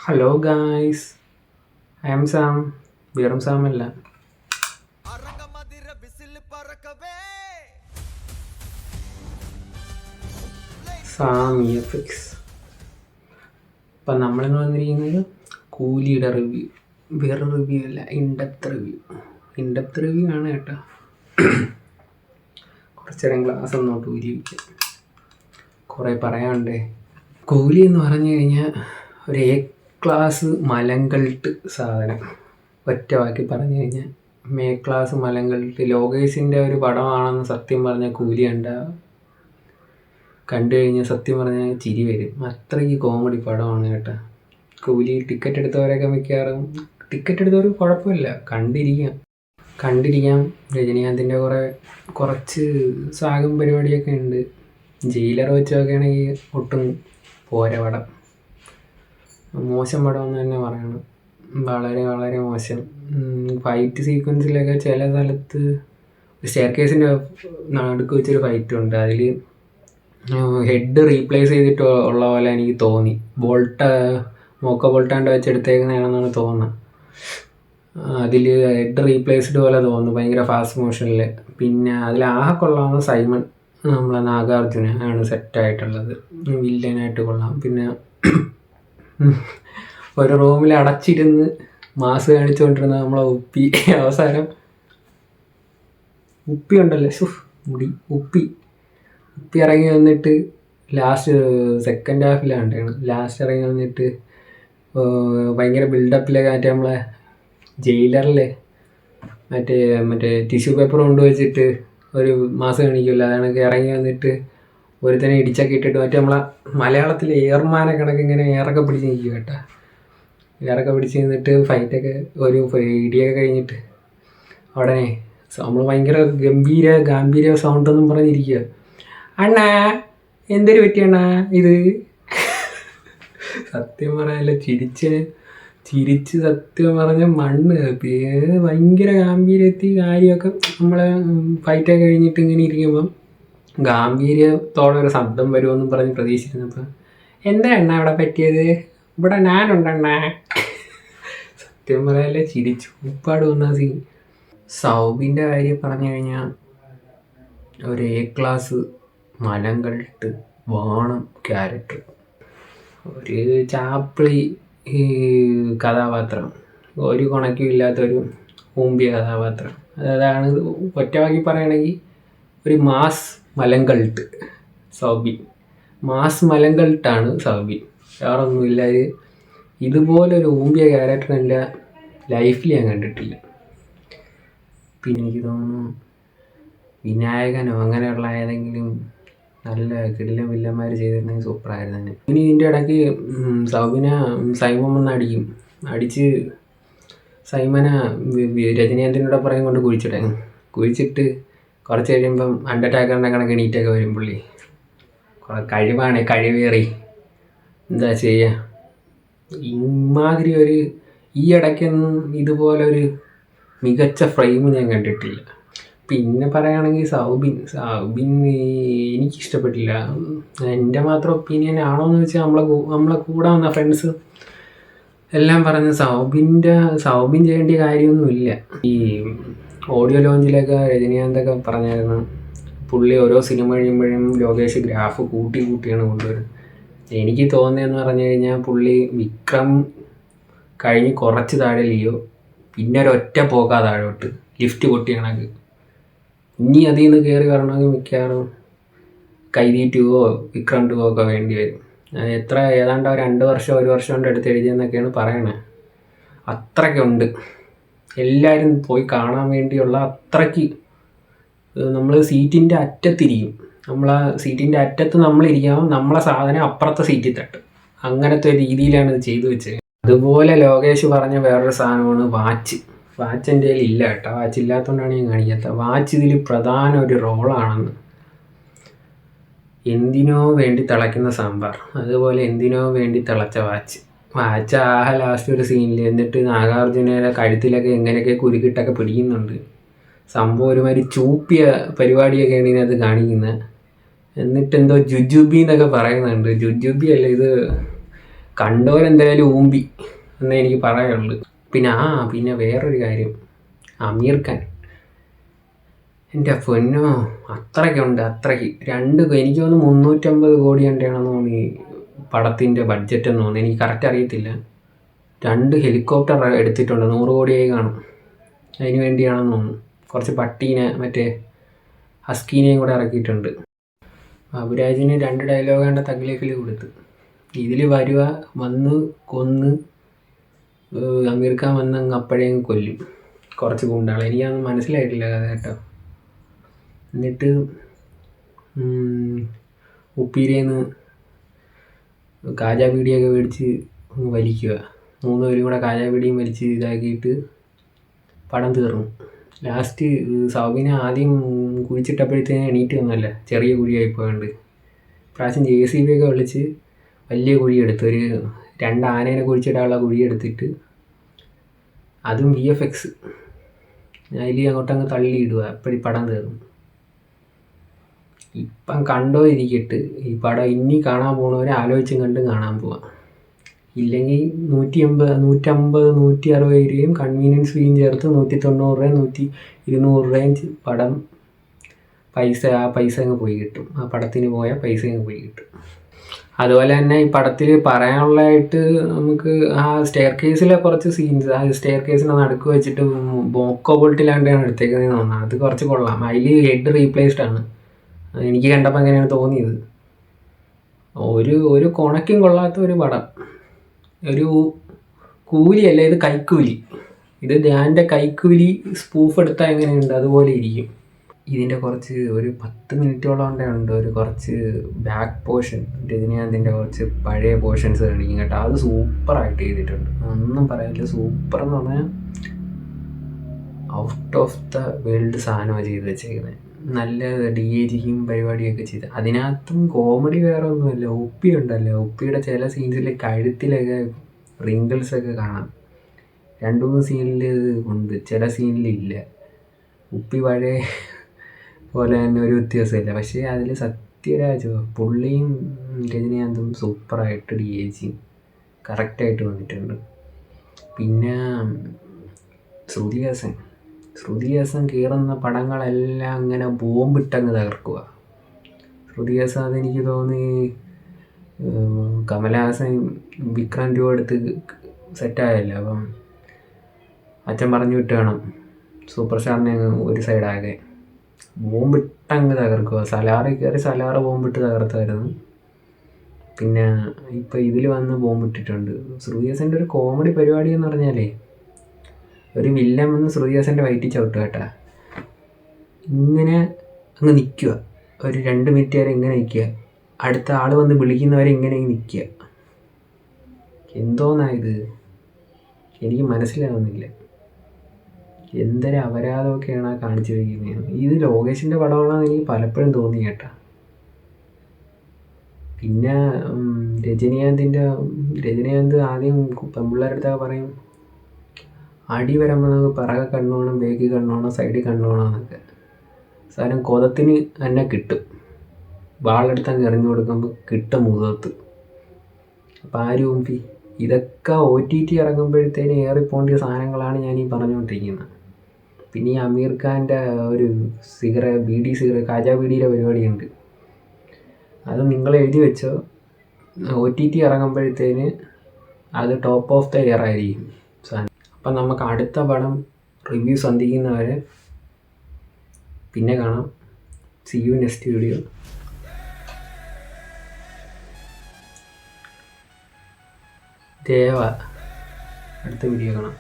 Hello guys, I M Sam. വെറും സാമല്ല, Sam എഫക്സ്. അപ്പം നമ്മളിന്ന് വന്നിരിക്കുന്നത് കൂലിയുടെ റിവ്യൂ, വേറെ റിവ്യൂ അല്ല, ഇൻഡെപ്ത് റിവ്യൂ ആണ് കേട്ടോ. കുറച്ചേരം ക്ലാസ് ഒന്നോട്ട് ഊരി വയ്ക്കാം, കുറേ പറയാനുണ്ടേ. കൂലി എന്ന് പറഞ്ഞു കഴിഞ്ഞാൽ ഒരു എ ക്ലാസ് മലങ്കൾട്ട് സാധനം. ഒറ്റ വാക്കി പറഞ്ഞു കഴിഞ്ഞാൽ ക്ലാസ് മലങ്കൾട്ട്. ലോകേഷിൻ്റെ ഒരു പടമാണെന്ന് സത്യം പറഞ്ഞാൽ കൂലി കണ്ടു കഴിഞ്ഞാൽ സത്യം പറഞ്ഞാൽ ചിരി വരും. അത്രയ്ക്ക് കോമഡി പടമാണ് കേട്ടോ കൂലി. ടിക്കറ്റ് എടുത്തവരൊക്കെ മിക്കവാറും ടിക്കറ്റ് എടുത്തവർ കുഴപ്പമില്ല, കണ്ടിരിക്കാം. രജനീകാന്തിൻ്റെ കുറച്ച് സാഗം പരിപാടിയൊക്കെ ഉണ്ട്. ജയിലർ വെച്ചൊക്കെ ആണെങ്കിൽ ഒട്ടും പോരാ പടം. മോശം പടം എന്ന് തന്നെ പറയണം, വളരെ വളരെ മോശം. ഫൈറ്റ് സീക്വൻസിലൊക്കെ ചില സ്ഥലത്ത് സ്റ്റെയർ കേസിൻ്റെ നടുക്ക് വെച്ചൊരു ഫൈറ്റ് ഉണ്ട്. അതിൽ ഹെഡ് റീപ്ലേസ് ചെയ്തിട്ട് ഉള്ള പോലെ എനിക്ക് തോന്നി. മോക്ക ബോൾട്ടാണ്ട് വെച്ചെടുത്തേക്കുന്നതാണെന്നാണ് തോന്നുന്നത്. അതിൽ ഹെഡ് റീപ്ലേസ്ഡ് പോലെ തോന്നുന്നു, ഭയങ്കര ഫാസ്റ്റ് മോഷനിൽ. പിന്നെ അതിൽ കൊള്ളാവുന്ന സൈമൺ, നമ്മളെ നാഗാർജുന ആണ് സെറ്റായിട്ടുള്ളത്, വില്ലനായിട്ട് കൊള്ളാം. പിന്നെ ഒരു റൂമിൽ അടച്ചിരുന്ന് മാസ് കാണിച്ചുകൊണ്ടിരുന്ന നമ്മളെ അവസാനം ഉണ്ടല്ലോ, ഉപ്പി ഇറങ്ങി വന്നിട്ട് ലാസ്റ്റ് സെക്കൻഡ് ഹാഫിലാണ് ലാസ്റ്റ് ഇറങ്ങി വന്നിട്ട് ഭയങ്കര ബിൽഡപ്പിലൊക്കെ നമ്മളെ ജയിലറിലെ മറ്റേ ടിഷ്യൂ പേപ്പർ കൊണ്ടുവച്ചിട്ട് ഒരു മാസ് കാണിക്കുമല്ലോ, അതാണൊക്കെ ഇറങ്ങി വന്നിട്ട് ഒരുത്തനെ ഇടിച്ചൊക്കെ ഇട്ടിട്ട് നമ്മളെ മലയാളത്തിൽ എയർമാനെ കണക്ക് ഇങ്ങനെ എയറൊക്കെ പിടിച്ച് നിൽക്കും കേട്ടോ. എയറൊക്കെ പിടിച്ച് നിന്നിട്ട് ഫൈറ്റൊക്കെ ഒരു ഇടിയൊക്കെ കഴിഞ്ഞിട്ട് ഉടനെ നമ്മൾ ഭയങ്കര ഗാംഭീര്യ സൗണ്ടൊന്നും പറഞ്ഞിരിക്കുക. അണ്ണാ എന്തൊരു പറ്റിയണ്ണാ ഇത്? സത്യം പറയാനല്ല, ചിരിച്ച് സത്യം പറഞ്ഞ മണ്ണ്. ഭയങ്കര ഗാംഭീര്യത്തിൽ കാര്യമൊക്കെ നമ്മളെ ഫൈറ്റൊക്കെ കഴിഞ്ഞിട്ട് ഇങ്ങനെ ഇരിക്കുമ്പം ഗാംഭീര്യത്തോടെ ഒരു ശബ്ദം വരുമെന്നും പറഞ്ഞ് പ്രതീക്ഷിച്ചിരുന്നപ്പോൾ എന്താ എണ്ണ ഇവിടെ പറ്റിയത്? ഇവിടെ ഞാനുണ്ടെണ്ണ. സത്യം പറയാനല്ല, ചിരിച്ചു ഉപ്പാട് വന്ന സീൻ. സൗബിൻ്റെ കാര്യം പറഞ്ഞു കഴിഞ്ഞാൽ ഒരു എ ക്ലാസ് മലങ്കൾട്ട് വാണം ക്യാരക്ടർ, ഒരു ചാപ്പിളി കഥാപാത്രം, ഒരു കുണയ്ക്കും ഇല്ലാത്തൊരു ഊമ്പിയ കഥാപാത്രം. അതാണ് ഒറ്റവാക്കി പറയുകയാണെങ്കിൽ ഒരു മാസ് മലങ്കൾട്ട് സൗബിൻ. മാസ് മലങ്കൾട്ടാണ് സൗബിൻ, വേറൊന്നുമില്ല. ഇതുപോലൊരു ഊമ്പിയ ക്യാരക്ടർ എൻ്റെ ലൈഫിൽ ഞാൻ കണ്ടിട്ടില്ല. പിന്നെ എനിക്ക് തോന്നുന്നു വിനായകനോ അങ്ങനെയുള്ള ഏതെങ്കിലും നല്ല കിടിലൻ വില്ലന്മാർ ചെയ്തിരുന്നെങ്കിൽ സൂപ്പറായിരുന്നു തന്നെ. ഇനി ഇതിൻ്റെ ഇടയ്ക്ക് സൈമൻ വന്ന് അടിച്ച് സൈമനെ രജനീകാന്തിനോട് പറയും കൊണ്ട് കുഴിച്ചിട്ട് കുറച്ച് കഴിയുമ്പം അണ്ടർടേക്കറിൻ്റെ കണക്ക് എണീറ്റൊക്കെ വരും പുള്ളി. കഴിവേറി എന്താ ചെയ്യുക. ഇമാതിരി ഈ ഇടയ്ക്കൊന്നും ഇതുപോലൊരു മികച്ച ഫ്രെയിം ഞാൻ കണ്ടിട്ടില്ല. പിന്നെ പറയുകയാണെങ്കിൽ സൗബിൻ എനിക്കിഷ്ടപ്പെട്ടില്ല. എൻ്റെ മാത്രം ഒപ്പീനിയൻ ആണോ എന്ന് വെച്ചാൽ നമ്മളെ കൂടെ വന്ന ഫ്രണ്ട്സ് എല്ലാം പറഞ്ഞ് സൗബിൻ ചെയ്യേണ്ട കാര്യമൊന്നുമില്ല. ഈ ഓഡിയോ ലോഞ്ചിലൊക്കെ രജനീകാന്തൊക്കെ പറഞ്ഞായിരുന്നു പുള്ളി ഓരോ സിനിമ കഴിയുമ്പോഴും ലോകേഷ് ഗ്രാഫ് കൂട്ടിയാണ് കൊണ്ടുവരുന്നത്. എനിക്ക് തോന്നിയെന്ന് പറഞ്ഞു കഴിഞ്ഞാൽ പുള്ളി വിക്രം കഴിഞ്ഞ് കുറച്ച് താഴെ ലിയോ, പിന്നെ ഒരൊറ്റ പോക്കാ താഴോട്ട് ലിഫ്റ്റ് പൊട്ടി കണക്ക്. ഇനി അതിൽ നിന്ന് കയറി വരണമെങ്കിൽ മിക്കവാറും കൈദി 2 വിക്രം 2 ഒക്കെ വേണ്ടി വരും. ഏതാണ്ട് 1 വർഷം കൊണ്ട് എടുത്ത് എഴുതിയെന്നൊക്കെയാണ് പറയണത്. അത്രയ്ക്കുണ്ട്. എല്ലാവരും പോയി കാണാൻ വേണ്ടിയുള്ള അത്രയ്ക്ക്. നമ്മൾ സീറ്റിൻ്റെ അറ്റത്തിരിക്കും, നമ്മളാ സീറ്റിൻ്റെ അറ്റത്ത് നമ്മളിരിക്കുമ്പോൾ നമ്മളെ സാധനം അപ്പുറത്തെ സീറ്റിൽ തട്ടും. അങ്ങനത്തെ ഒരു രീതിയിലാണ് ഇത് ചെയ്തു വെച്ചത്. അതുപോലെ ലോകേഷ് പറഞ്ഞ വേറൊരു സാധനമാണ് വാച്ച് എൻ്റെ കയ്യിൽ ഇല്ല കേട്ടോ. വാച്ച് ഇല്ലാത്തതുകൊണ്ടാണ് ഞാൻ കാണിക്കാത്തത്. വാച്ച് ഇതിൽ പ്രധാന ഒരു റോളാണെന്ന്. എന്തിനോ വേണ്ടി തിളയ്ക്കുന്ന സാമ്പാർ, അതുപോലെ എന്തിനോ വേണ്ടി തിളച്ച വാച്ച് ലാസ്റ്റ് ഒരു സീനിൽ എന്നിട്ട് നാഗാർജുനയുടെ കഴുത്തിലൊക്കെ എങ്ങനെയൊക്കെ കുരുക്കിട്ടൊക്കെ പിടിക്കുന്നുണ്ട്. സംഭവം ഒരുമാതിരി ചൂപ്പിയ പരിപാടിയൊക്കെയാണ് ഇതിനകത്ത് കാണിക്കുന്നത്. എന്നിട്ട് എന്തോ ജുജുബി എന്നൊക്കെ പറയുന്നുണ്ട്. ജുജുബി അല്ല, ഇത് കണ്ടവരെന്തായാലും ഊമ്പി എന്നേ എനിക്ക് പറയാനുള്ളൂ. പിന്നെ വേറൊരു കാര്യം, അമീർ ഖാൻ എൻ്റെ പൊന്നോ അത്രയ്ക്കുണ്ട്. എനിക്ക് തോന്നുന്നു 350 കോടി കണ്ടാണെന്ന് തോന്നി പടത്തിൻ്റെ ബഡ്ജറ്റ് എന്ന് തോന്നുന്നു. എനിക്ക് കറക്റ്റ് അറിയത്തില്ല. 2 ഹെലികോപ്റ്റർ എടുത്തിട്ടുണ്ട്, 100 കോടിയായി കാണും. അതിന് വേണ്ടിയാണെന്ന് തോന്നുന്നു. കുറച്ച് പട്ടീനെ മറ്റേ ഹസ്കീനെയും കൂടെ ഇറക്കിയിട്ടുണ്ട്. ബാബുരാജിന് 2 ഡയലോഗ് കണ്ട തഗ്ലീഫിൽ കൊടുത്ത്. ഇതിൽ വരുക, വന്ന് കൊന്ന് അമീർ ഖാൻ വന്ന് അങ്ങ് അപ്പോഴേങ്ങ് കൊല്ലും കുറച്ച് ഗുണ്ടാളെ. എനിക്കതൊന്നും മനസ്സിലായിട്ടില്ല കഥ കേട്ടോ. എന്നിട്ട് ഉപ്പീരേന്ന് കാജാ ബീഡിയൊക്കെ മേടിച്ച് വലിക്കുക. 3 പേരും കൂടെ കാജാ ബീഡിയും വലിച്ച് ഇതാക്കിയിട്ട് പടം തീർന്നു. ലാസ്റ്റ് സൗബിന ആദ്യം കുഴിച്ചിട്ടപ്പോഴത്തേന് എണീറ്റ് വന്നല്ല, ചെറിയ കുഴിയായിപ്പോയുണ്ട്. പ്രാവശ്യം JCB ഒക്കെ വിളിച്ച് വലിയ കുഴിയെടുത്ത്, ഒരു 2 ആനേനെ കുഴിച്ചിടാനുള്ള കുഴിയെടുത്തിട്ട് അതും VFX അതിൽ അങ്ങോട്ടങ്ങ് തള്ളിയിടുക. അപ്പോഴീ പടം തീർന്നു. ഇപ്പം കണ്ടോ ഇരിക്കട്ട്, ഈ പടം ഇനി കാണാൻ പോണവരെ ആലോചിച്ചും കണ്ടും കാണാൻ പോവാം. ഇല്ലെങ്കിൽ 150 160 രൂപയും കൺവീനിയൻസ് ഫീയും ചേർത്ത് 190 രൂപ 200 രൂപയും പടം ആ പൈസ അങ്ങ് പോയി കിട്ടും. ആ പടത്തിന് പോയ പൈസ അങ്ങ് പോയി കിട്ടും. അതുപോലെ തന്നെ ഈ പടത്തിൽ പറയാനുള്ളതായിട്ട് നമുക്ക് ആ സ്റ്റെയർ കേസിലെ കുറച്ച് സീൻസ്, ആ സ്റ്റെയർ കേസിനെ നടുക്ക് വെച്ചിട്ട് ബോക്കോ ബോൾട്ടിലാണ്ടാണ് എടുത്തേക്കുന്നതെന്ന് തോന്നുന്നത്. അത് കുറച്ച് കൊള്ളാം. അതിൽ ഹെഡ് റീപ്ലേസ്ഡ് ആണ്. എനിക്ക് കണ്ടപ്പോൾ അങ്ങനെയാണ് തോന്നിയത്. ഒരു കൊണക്കും കൊള്ളാത്ത ഒരു പടം. ഒരു കൂലിയല്ല, ഇത് കൈക്കൂലി. ഇത് ധ്യാൻ്റെ കൈക്കൂലി സ്പൂഫ് എടുത്താൽ എങ്ങനെയുണ്ട് അതുപോലെ ഇരിക്കും. ഇതിൻ്റെ കുറച്ച് ഒരു 10 മിനിറ്റോളം ഉണ്ട് ഒരു കുറച്ച് ബാക്ക് പോർഷൻ, രജനീകാന്തിൻ്റെ കുറച്ച് പഴയ പോർഷൻസ് കാണിക്കും കേട്ടോ. അത് സൂപ്പറായിട്ട് ചെയ്തിട്ടുണ്ട്, ഒന്നും പറയാനില്ല. സൂപ്പർ എന്ന് പറഞ്ഞാൽ ഔട്ട് ഓഫ് ദ വേൾഡ് സാധനമാണ് ചെയ്ത് വെച്ചേക്കുന്നത്. നല്ല DAGയും പരിപാടിയൊക്കെ ചെയ്ത്. അതിനകത്തും കോമഡി വേറെ ഒന്നുമല്ല, ഉപ്പി ഉണ്ടല്ലോ. ഉപ്പിയുടെ ചില സീൻസിൽ കഴുത്തിലൊക്കെ റിങ്കിൾസൊക്കെ കാണാം. 2-3 സീനിൽ ഉണ്ട്, ചില സീനിലില്ല. ഉപ്പി പഴയ പോലെ തന്നെ ഒരു വ്യത്യാസമില്ല. പക്ഷേ അതിൽ സത്യരാജ് പുള്ളിയും രജനീകാന്തും സൂപ്പറായിട്ട് DAG കറക്റ്റായിട്ട് വന്നിട്ടുണ്ട്. പിന്നെ ശ്രുതി ഹാസൻ കയറുന്ന പടങ്ങളെല്ലാം അങ്ങനെ ബോംബിട്ടങ്ങ് തകർക്കുക. ശ്രുതി ഹാസൻ അതെനിക്ക് തോന്നി കമലഹാസൻ വിക്രം രൂപ എടുത്ത് സെറ്റായല്ലോ. അപ്പം അച്ഛൻ പറഞ്ഞു വിട്ട് വേണം സൂപ്പർ സ്റ്റാറിനെ ഒരു സൈഡാകെ. ബോംബിട്ടങ്ങ് തകർക്കുക. സലാറിൽ കയറി സലാറ് ബോംബിട്ട് തകർത്തായിരുന്നു. പിന്നെ ഇപ്പം ഇതിൽ വന്ന് ബോംബിട്ടിട്ടുണ്ട്. ശ്രുതി ഹാസൻ്റെ ഒരു കോമഡി പരിപാടി എന്ന് പറഞ്ഞാലേ, ഒരു വില്ലൻ വന്ന് ശ്രുതി ഹാസൻ്റെ വയറ്റിൽ ചവിട്ടുക കേട്ടാ. ഇങ്ങനെ അങ്ങ് നിൽക്കുക, ഒരു 2 മിനിറ്റ് വരെ ഇങ്ങനെ നിൽക്കുക. അടുത്ത ആൾ വന്ന് വിളിക്കുന്നവരെ ഇങ്ങനെ നിൽക്കുക. എന്തോന്നാ ഇത്, എനിക്ക് മനസ്സിലാവുന്നില്ല. എന്തൊരു അപരാധമൊക്കെയാണ് ആ കാണിച്ചിരിക്കുന്നത്. ഇത് ലോകേഷിൻ്റെ പടമാണെന്ന് എനിക്ക് പലപ്പോഴും തോന്നി കേട്ടാ. പിന്നെ രജനീകാന്ത് ആദ്യം പെൺപിള്ളേരുടെ അടുത്തൊക്കെ പറയും അടി വരുമ്പോൾ നമുക്ക് പിറകെ കണ്ണു വേണം, ബേക്ക് കണ്ണു വേണം, സൈഡിൽ കണ്ണു വേണം എന്നൊക്കെ. സാധനം കൊതത്തിന് തന്നെ കിട്ടും. വാളെടുത്ത് അങ്ങ് എറിഞ്ഞു കൊടുക്കുമ്പോൾ കിട്ടും മുഖത്ത്. അപ്പം ആരും ഇതൊക്കെ OTT ഇറങ്ങുമ്പോഴത്തേന് ഏറിപ്പോണ്ടിയ സാധനങ്ങളാണ് ഞാൻ ഈ പറഞ്ഞുകൊണ്ടിരിക്കുന്നത്. പിന്നെ ഈ അമീർ ഖാൻ്റെ ഒരു ബീഡി കാജാ ബീഡിയുടെ പരിപാടിയുണ്ട്. അത് നിങ്ങൾ എഴുതി വെച്ചോ, OTT ഇറങ്ങുമ്പോഴത്തേന് അത് ടോപ്പ് ഓഫ് ദ ഇയർ ആയിരിക്കും സാധനം. അപ്പം നമുക്ക് അടുത്ത പടം റിവ്യൂ സന്ധിക്കുന്നവരെ പിന്നെ കാണാം. C you next video. അടുത്ത വീഡിയോ കാണാം.